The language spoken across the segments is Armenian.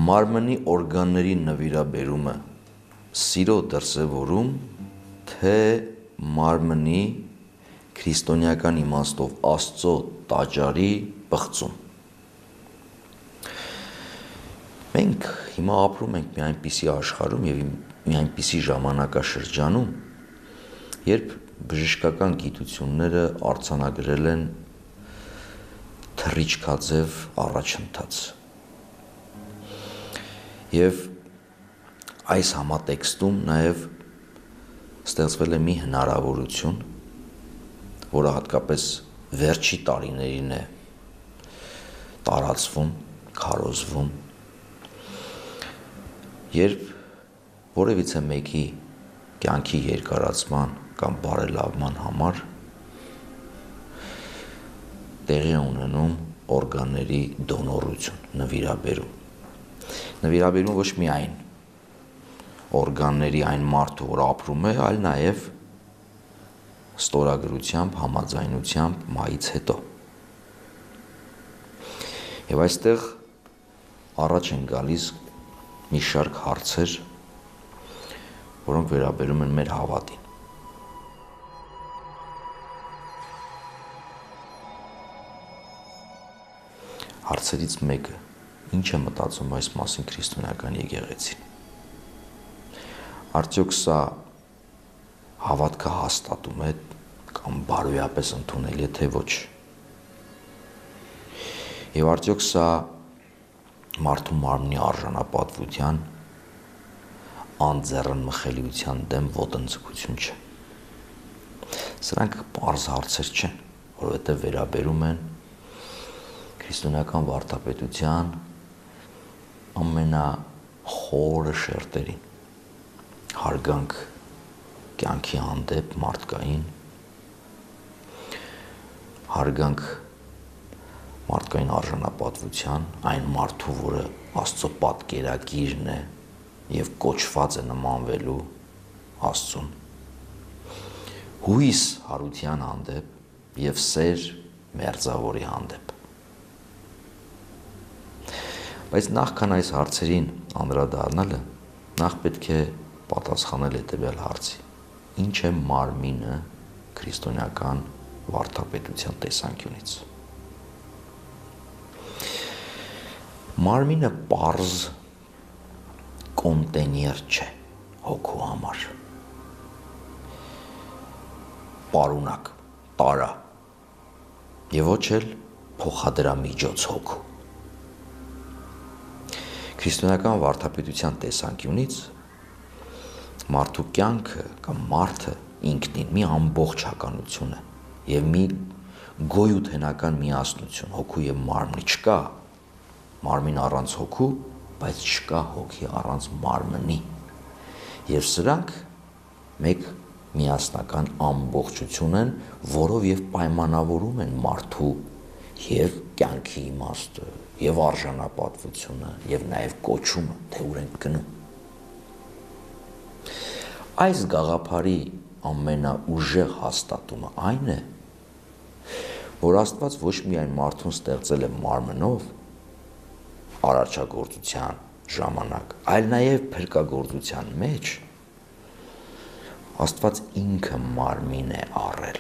մարմնի օրգանների նվիրաբերումը սիրո դրսևորում, թե մարմնի քրիստոնեական իմաստով Աստծո տաճարի պղծում։ Մենք հիմա ապրում ենք մի այնպիսի աշխարհում եւ մի այնպիսի ժամանակաշրջանում, երբ բժշկական գիտությունները արձանագրել են թռիչքաձև առաջընթաց։ Եվ այս համատեքստում նաև ստեղծվել է մի հնարավորություն, որը հատկապես վերջի տարիներին է տարածվում, քարոզվում, երբ որևիցե մեկի կյանքի երկարացման կամ բարելավման համար տեղի ունենում օրգանների դոնորություն, նվիրաբերում։ Նվիրաբերում ոչ միայն օրգանների այն մարդու, որ ապրում է, այլ նաև ստորագրությամբ, համաձայնությամբ մահից հետո։ Եվ այստեղ առաջ են գալիս մի շարք հարցեր, որոնք վերաբերում են մեր հավատին։ Հարցերից մեկը, ինչ է մտածում այս մասին քրիստոնեական եկեղեցին։ Արդյոք սա հավատքը հաստատում է կամ բարոյապես ընդունել է, թե ոչ։ Եվ արդյոք սա մարդու մարմնի արժանապատվության, անձեռն մխելիության դեմ ոտնձգություն չէ։ Սրանք պարզ հարցեր չեն, որովհետև վերաբերում են քրիստոնեական վարդապետության ամենախորը շերտերին, հարգանք կյանքի հանդեպ մարդկային, հարգանք մարդկային արժանապատվության, այն մարդու, որը Աստծո պատկերագիրն է և կոչված է նմանվելու Աստծուն, հույս հարության հանդեպ և սեր մերձավորի հանդեպ։ Բայց նախքան այս հարցերին անդրադառնալը, նախ պետք է պատասխանել հետևյալ հարցի. ինչ է մարմինը քրիստոնեական վարդապետության տեսանկյունից։ Մարմինը պարզ կոնտեյներ չէ հոգու համար, պարունակ, տարա և ոչ էլ փոխադրամիջոց հոգու։ Քրիստոնեական վարդապետության տեսանկյունից մարդու կյանքը կամ մարդը ինքնին մի ամբողջականություն է և մի գոյութենական միասնություն, հոգու և մարմնի չկա մարմին առանց հոգու, բայց չկա հոգի առանց մարմնի։ Եվ սրանք մեկ միասնական ամբողջություն են, որով և պայմանավորում են մարդու և կյանքի իմաստը, և արժանապատվությունը, և նաև կոչումը, թե ուր ենք գնում։ Այս գաղափարի ամենաուժեղ հաստատումը այն է, որ Աստված ոչ միայն մարդուն ստեղծել է մարմնով արարչագործության ժամանակ, այլ նաև փրկագործության մեջ Աստված ինքը մարմին է առել։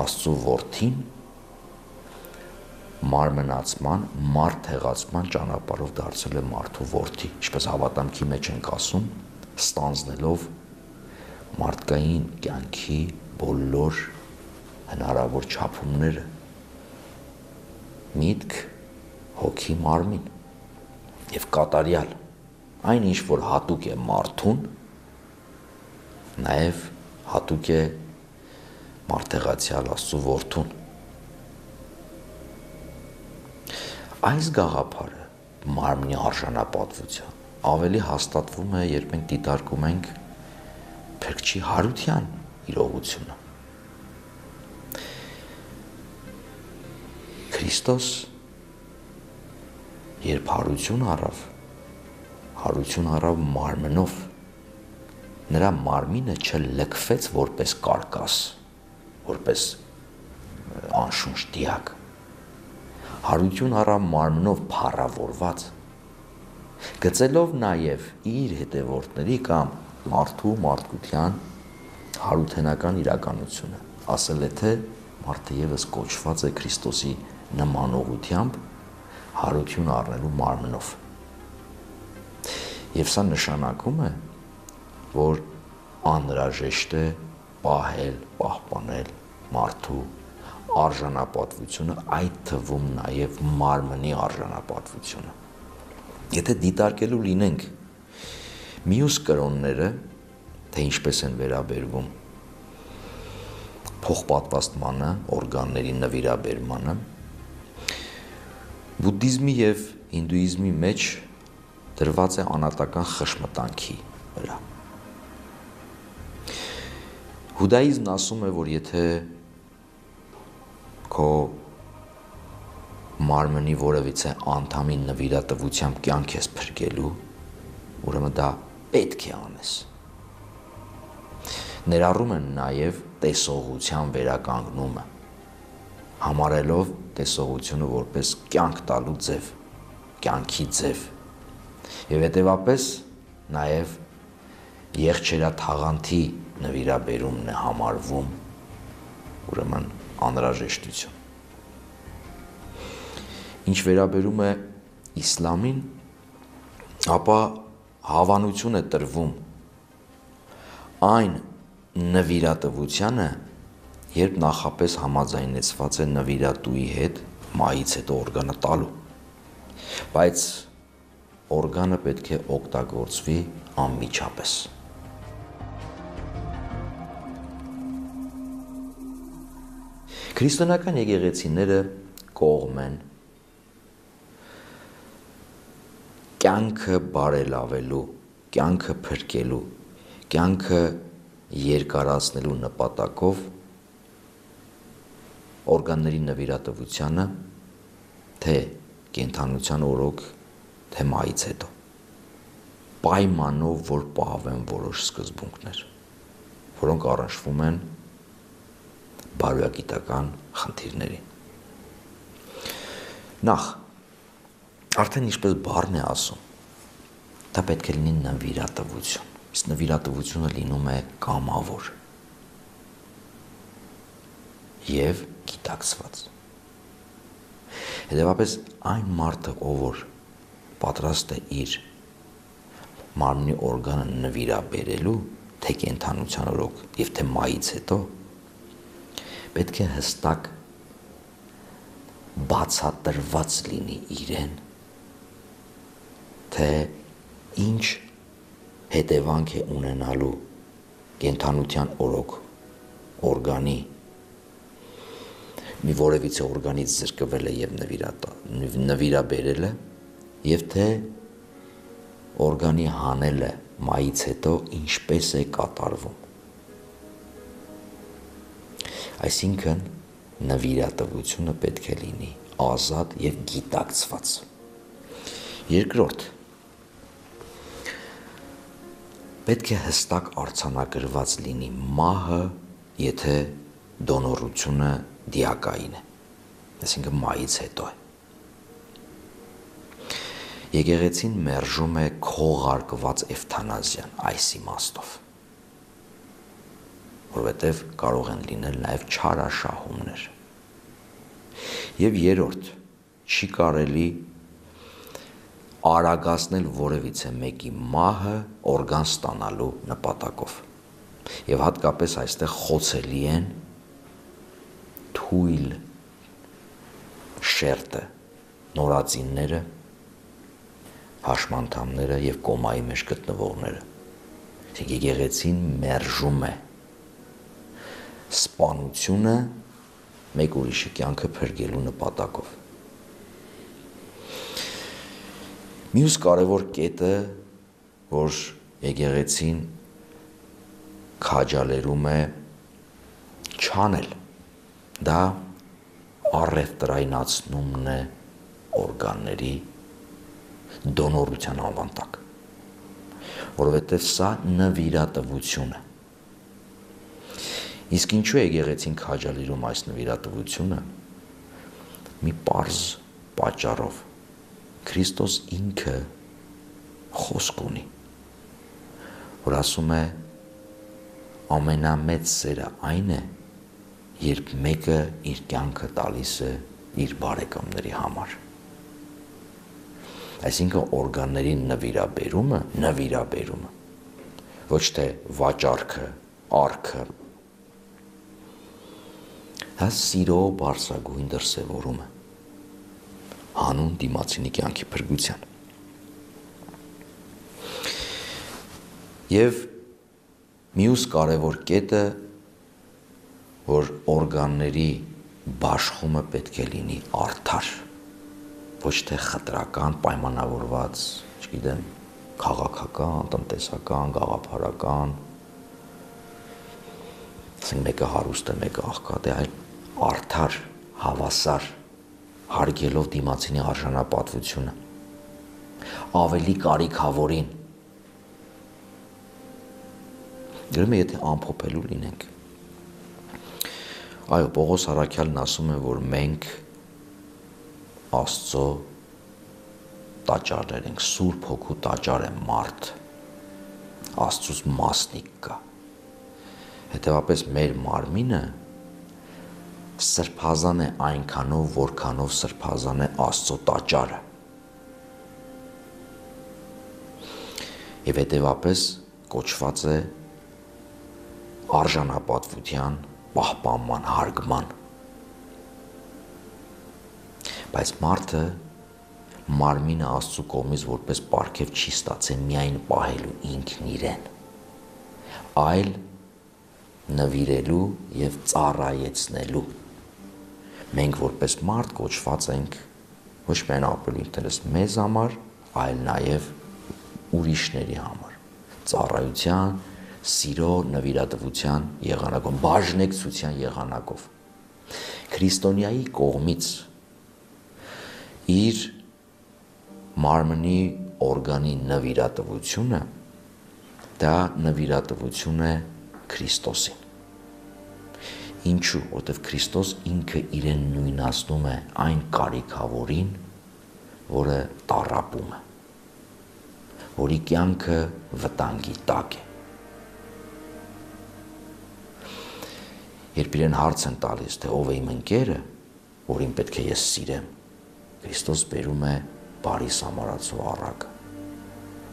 Աստծո որդին մարմնացման, մարդեղացման ճանապարհով դարձել է մարդու որդի, ինչպես հավատամքի մեջ ենք ասում, ստանձնելով մարդկային կյանքի բոլոր հնարավոր չափումները, միտք, հոգի, մարմին և կատարյալ, այն ինչ որ հատուկ է մարդուն, նաև հատուկ է մարդեղացյալ Աստծո որդուն։ Այս գաղափարը մարմնի արժանապատվության ավելի հաստատվում է, երբ մենք դիտարկում ենք Փրկչի հարության իրողությունը։ Քրիստոս երբ հարություն առավ մարմնով, նրա մարմինը չլքվեց որպես կարկաս, որպես անշունչ դիակ, հարություն առավ մարմնով փառավորված, գծելով նաև իր հետևորդների կամ մարդու մարդկության հարութենական իրականությունը, ասել է, թե մարդը ևս կոչված է Քրիստոսի նմանողությամբ հարություն առնելու մարմնով։ Եվ սա նշանակում է, որ անհրաժեշտ է պահել, պահպանել մարդու արժանապատվությունը, այդ թվում նաև մարմնի արժանապատվությունը։ Եթե դիտարկելու լինենք մյուս կրոնները, թե ինչպես են վերաբերվում փոխպատվաստմանը, օրգանների նվիրաբերմանը, բուդդիզմի և հինդուիզմի մեջ դրված է անատական խշմտանքի վրա։ Հուդայիզմն ասում է, որ եթե քո մարմնի որևիցե անդամի նվիրատվությամբ կյանք ես փրկելու, ուրեմն դա պետք է անես։ Ներառում են նաև տեսողության վերականգնումը, համարելով տեսողությունը որպես կյանք տալու ձև, կյանքի ձև, և հետևապես նաև եղջերաթաղանթի նվիրաբերումն է համարվում, ուրեմն անհրաժեշտություն։ Ինչ վերաբերում է իսլամին, ապա հավանություն է տրվում այն նվիրատվությանը, երբ նախապես համաձայնեցված է նվիրատուի հետ մահից հետո օրգանը տալու, բայց օրգանը պետք է օգտագործվի անմիջապես։ Քրիստոնեական եկեղեցիները կողմ են կյանքը բարելավելու, կյանքը փրկելու, կյանքը երկարացնելու նպատակով օրգանների նվիրատվությանը, թե կենդանության օրոք, թե մահից հետո, պայմանով, որ պահվեն որոշ սկզբունքներ, որոնք առնչվում են բարոյագիտական խնդիրներին։ Նախ, արդեն ինչպես բառն է ասում, դա պետք է լինի նվիրատվություն, իսկ նվիրատվությունը լինում է կամավոր և գիտակցված։ Հետևաբար այն մարդը, ով որ պատրաստ է իր մարմնի օրգանը նվիրաբերելու, թե կենդանության օրոք և թե մահից հետո, պետք է հստակ բացատրված լինի իրեն, թե ինչ հետևանք է ունենալու կենդանության օրոք օրգանի, մի որևիցե օրգանից զրկվել է և նվիրաբերել է, և թե օրգանի հանելը մահից հետո ինչպես է կատարվում։ Այսինքն նվիրատվությունը պետք է լինի ազատ և գիտակցված։ Երկրորդ, պետք է հստակ արձանագրված լինի մահը, եթե դոնորությունը դիակային է, այսինքն մահից հետո է։ Եկեղեցին մերժում է քողարկված էվթանազիան այս իմաստով, որովհետև կարող են լինել նաև չարաշահումներ։ Եվ երրորդ, չի կարելի արագացնել որևիցե մեկի մահը օրգան ստանալու նպատակով։ Եվ հատկապես այստեղ խոցելի են թույլ շերտը, նորածինները, հաշմանդամները և կոմայի մեջ գտնվողները։ Եկեղեցին մերժում է սպանությունը մեկ ուրիշի կյանքը փրկելու նպատակով։ Մյուս կարևոր կետը, որ եկեղեցին քաջալերում է չանել, դա առևտրայնացնումն է օրգանների դոնորության անվան տակ, որովհետև սա նվիրատվություն է։ Իսկ ինչու է եկեղեցին քաջալերում այս նվիրատվությունը։ Մի պարզ պատճառով։ Քրիստոս ինքը խոսք ունի, որ ասում է ամենամեծ սերը այն է, երբ մեկը իր կյանքը տալիս է իր բարեկամների համար։ Այսինքն օրգանների նվիրաբերումը, ոչ թե վաճառքը, արքը, դա սիրո բարձրագույն դրսևորումը հանուն դիմացինի կյանքի փրկության։ Եվ մյուս կարևոր կետը, որ օրգանների բաշխումը պետք է լինի արդար, ոչ թե խտրական, պայմանավորված, չգիտեմ, քաղաքական, տնտեսական, գաղափարական, ասենք մեկը հարուստ է, մեկը աղքատ է, այլ արդար, հավասար, հարգելով դիմացինի արժանապատվությունը, ավելի կարիքավորին։ Գրում է, եթե ամփոփելու լինենք։ Այո, Պողոս Առաքյալն ասում է, որ մենք Աստծո տաճարներ ենք, Սուրբ Հոգու տաճար է մարդ, Աստծուց մասնիկ կա։ Հետևաբար մեր մարմինը սրբազան է այնքանով, որքանով սրբազան է Աստծո տաճարը։ Եվ հետևաբար կոչված է արժանապատվության, պահպանման, հարգման։ Բայց մարդը մարմինը Աստծո կողմից որպես պարգև չի ստացել միայն պահելու ինքն իրեն, այլ նվիրելու եւ ծառայեցնելու։ Մենք որպես մարդ կոչված ենք ոչ միայն ապրելու ինքներս մեզ համար, այլ նաեւ ուրիշների համար։ Ծառայության, սիրո, նվիրատվության եղանակով, բաժնեկցության եղանակով։ Քրիստոնյայի կողմից իր մարմնի օրգանի նվիրատվությունը դա նվիրատվություն է Քրիստոսին։ Ինչու՞, որովհետև Քրիստոս ինքը իրեն նույնացնում է այն կարիքավորին, որը տառապում է, որի կյանքը վտանգի տակ է։ Երբ իրեն հարց են տալիս, թե ով է իմ ընկերը, որին պետք է ես սիրեմ, Քրիստոս բերում է բարի սամարացու առակը,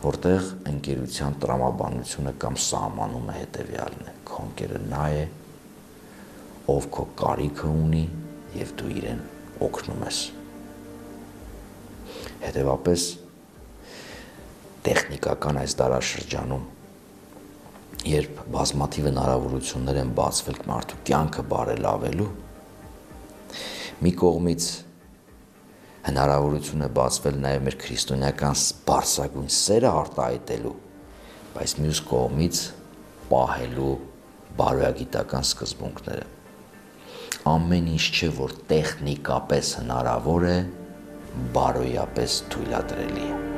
որտեղ ընկերության տրամաբանությունը կամ սահմանում է հետևյալն է. քո ընկերը նա է, ով քո կարիքը ունի եւ դու իրեն օգնում ես։ Հետևաբար տեխնիկական այս դարաշրջանում, երբ բազմաթիվ հնարավորություններ են բացվել մարդու կյանքը բարելավելու, մի կողմից հնարավորություն է բացվել նաև մեր քրիստոնեական բարձրագույն սերը արտահայտելու, բայց մյուս կողմից պահելու բարոյագիտական սկզբունքները։ Ամեն ինչ չէ, որ տեխնիկապես հնարավոր է, բարոյապես թույլատրելի է։